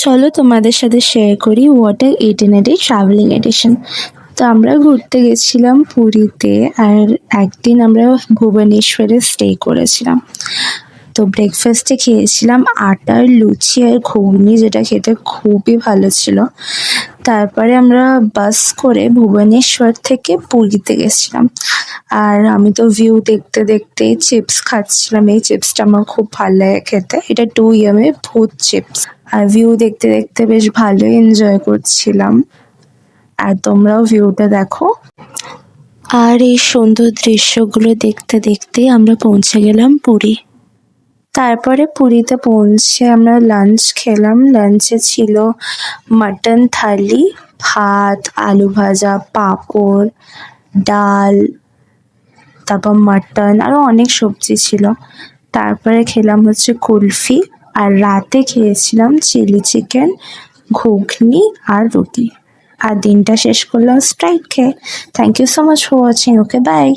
চলো তোমাদের সাথে শেয়ার করি ওয়াটার 18 ট্রাভেলিং এডিশন। তো আমরা ঘুরতে গেছিলাম পুরীতে, আর একদিন আমরা ভুবনেশ্বরে স্টে করেছিলাম। তো ব্রেকফাস্টে খেয়েছিলাম আটার লুচি আর ঘুগনি, যেটা খেতে খুবই ভালো ছিল। তারপরে আমরা বাস করে ভুবনেশ্বর থেকে পুরীতে গেছিলাম। আর আমি তো ভিউ দেখতে দেখতে চিপস খাচ্ছিলাম। এই চিপসটা আমার খুব ভালো লাগে খেতে, এটা 2 এর ভূত চিপস। আর ভিউ দেখতে দেখতে বেশ ভালোই এনজয় করছিলাম। আর তোমরাও ভিউটা দেখো। আর এই সুন্দর দৃশ্যগুলো দেখতে দেখতে আমরা পৌঁছে গেলাম পুরী। তারপরে পুরীতে পৌঁছে আমরা লাঞ্চ খেলাম। লাঞ্চে ছিল মাটন থালি, ভাত, আলু ভাজা, পাঁপড়, ডাল, তারপর মাটন, আরো অনেক সবজি ছিল। তারপরে খেলাম হচ্ছে কুলফি, আর রাতে খেয়েছিলাম চিলি চিকেন, ঘুগনি আর রুটি। আর দিনটা শেষ করলাম স্প্রাইট খেয়ে। Thank you so much for watching. Okay, by.